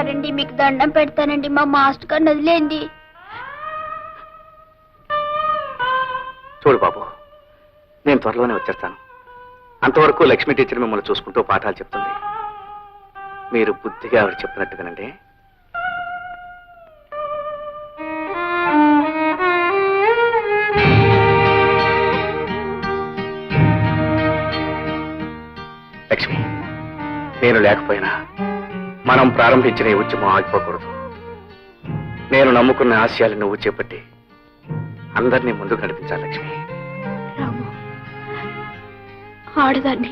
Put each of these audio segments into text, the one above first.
గారండి, మీకు దండం పెడతానండి, మా మాస్టర్ గారిని వదిలేండి. చూడు బాబు, నేను త్వరలోనే వచ్చేస్తాను. అంతవరకు లక్ష్మీ టీచర్ మిమ్మల్ని చూసుకుంటూ పాఠాలు చెప్తుంది. మీరు బుద్ధిగా ఆవిడ చెప్పినట్టుగానండి. లక్ష్మి, నేను లేకపోయినా మనం ప్రారంభించిన ఈ ఉద్యమం ఆగిపోకూడదు. నేను నమ్ముకున్న ఆశయాలు నువ్వు చేపట్టి అందరినీ ముందుకు నడిపించాలి లక్ష్మి. రాము, ఆడదాన్ని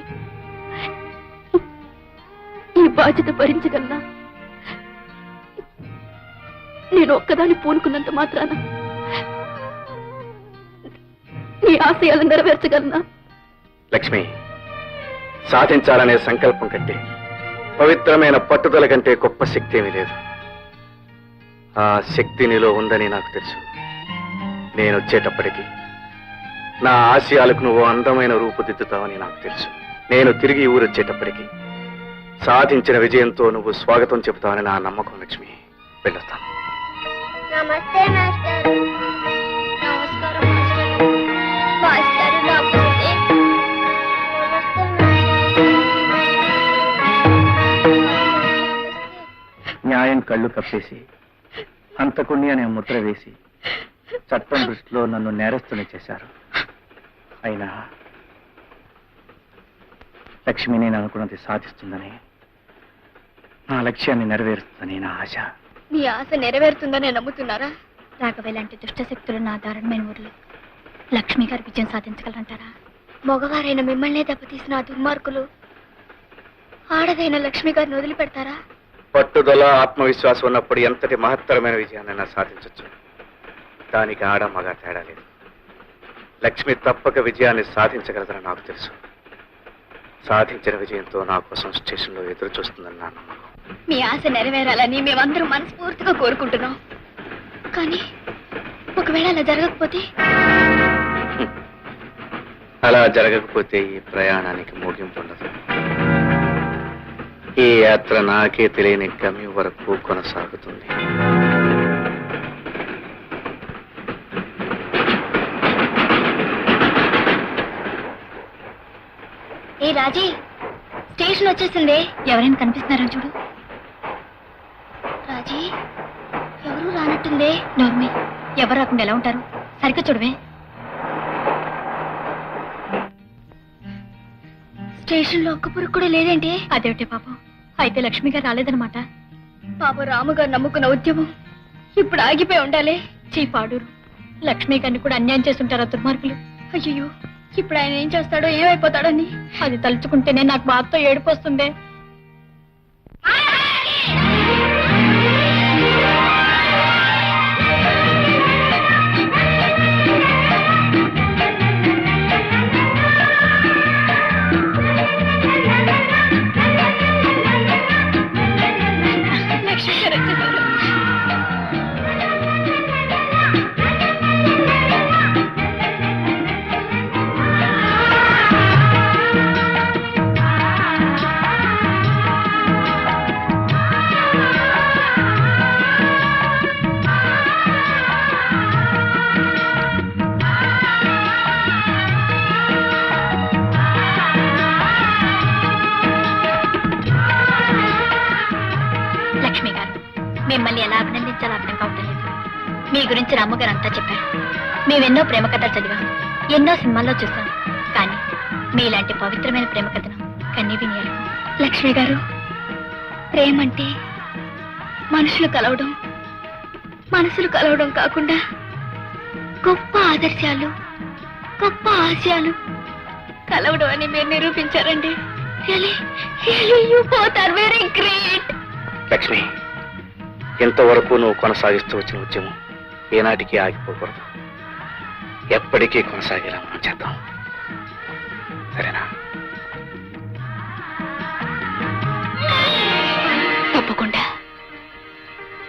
ఈ బాధ్యత భరించగలనా? నేను ఒక్కదాన్ని పూనుకున్నంత మాత్రాన నీ ఆశయాలు నెరవేర్చగలనా? లక్ష్మి, సాధించాలనే సంకల్పం కంటే పవిత్రమైన పట్టుదల కంటే గొప్ప శక్తి ఏమీ లేదు. ఆ శక్తి నీలో ఉందని నాకు తెలుసు. నేను వచ్చేటప్పటికి నా ఆశయాలకు నువ్వు అందమైన రూపుదిద్దుతావని నాకు తెలుసు. నేను తిరిగి ఊరొచ్చేటప్పటికి సాధించిన విజయంతో నువ్వు స్వాగతం చెబుతావని నా నమ్మకం. లక్ష్మి, వెళ్ళొస్తాను. నమస్తే మాస్టర్. నమస్కారం మాస్టర్. మాస్టర్ నమస్తే. న్యాయం కళ్ళు కప్పేసి హంతకుణ్ణి అనే ముద్ర వేసి చట్టం దృష్టిలో నన్ను నేరస్తుని చేశారు. అయినా లక్ష్మి నేను అనుకున్నది సాధిస్తుందని, నా లక్ష్యాన్ని నెరవేరుస్తుందని నా ఆశ. మీ ఆశ నెరవేరుతుందని నమ్ముతున్నారా? రాఘవ, ఇలాంటి దుష్టశక్తులు నా దారుణమైన ఊర్లో లక్ష్మి గారి విజయం సాధించగలంటారా? మగవారైన మిమ్మల్నే దెబ్బతీసిన ఆ దుర్మార్గులు ఆడదైన లక్ష్మి గారిని వదిలిపెడతారా? పట్టుదల, ఆత్మవిశ్వాసం ఉన్నప్పుడు ఎంతటి మహత్తరమైన విజయాన్నైనా సాధించవచ్చు. దానికి ఆడ మగ తేడా లేదు. లక్ష్మి తప్పక విజయాన్ని సాధించగలదని నాకు తెలుసు. సాధించిన విజయంతో నా కోసం స్టేషన్లో ఎదురు చూస్తుందని నా నమ్మకం. మీ ఆశ నెరవేరాలని మేమందరం మనస్ఫూర్తిగా కోరుకుంటున్నాం. కానీ ఒకవేళ అలా జరగకపోతే? అలా జరగకపోతే ఈ ప్రయాణానికి ముగింపు ఉండదు. ఈ యాత్ర నాకే తెలియని గమ్యం వరకు కొనసాగుతుంది. ఏ రాజీ, స్టేషన్ వచ్చేసిందే. ఎవరైనా కనిపిస్తున్నారో చూడు. రాజీ, ఎవరు రానట్టుందే. నోర్మి, ఎవరు రాకుండా ఎలా ఉంటారు? సరిగ్గా చూడవే. స్టేషన్ లో ఒక్క పురుగు కూడా లేదేంటి? అదేమిటే పాపం, అయితే లక్ష్మి గారు రాలేదనమాట. పాప రాముగారు నమ్ముకున్న ఉద్యమం ఇప్పుడు ఆగిపోయి ఉండాలి. చీపాడూరు లక్ష్మి గారిని కూడా అన్యాయం చేస్తుంటారా దుర్మార్గులు? అయ్యో, ఇప్పుడు ఆయన ఏం చేస్తాడో, ఏమైపోతాడని అది తలుచుకుంటేనే నాకు బాధతో ఏడుపు వస్తుంది. మిమ్మల్ని ఎలా అభినందించాలో అర్థం కావటం లేదు. మీ గురించి రామ్మగారు అంతా చెప్పారు. మేమెన్నో ప్రేమ కథలు చదివాం, ఎన్నో సినిమాల్లో చూసాం. కానీ మీలాంటి పవిత్రమైన ప్రేమ కథను కన్నీ వినియాలి. లక్ష్మి గారు, ప్రేమంటే మనసులు కలవడం కాకుండా గొప్ప ఆదర్శాలు, గొప్ప ఆశయాలు కలవడం అని మీరు నిరూపించారండి. You both are very great. Lakshmi, ఎంతవరకు నువ్వు కొనసాగిస్తూ వచ్చిన ఉద్యమం ఏనాటికి ఆగిపోకూడదు. ఎప్పటికీ కొనసాగేలా మనం చేద్దాం, సరేనా? తప్పకుండా.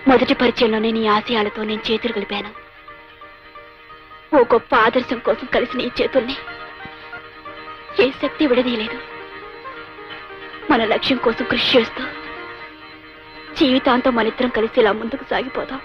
మొదటి పరిచయంలోనే నీ ఆశయాలతో నేను చేతులు కలిపాను. ఓ గొప్ప ఆదర్శం కోసం కలిసిన ఈ చేతుల్ని ఏ శక్తి విడదీయలేదు. మన లక్ష్యం కోసం కృషి చేస్తూ జీవితాంతం మనిద్దరం కలిసి ఇలా ముందుకు సాగిపోదాం.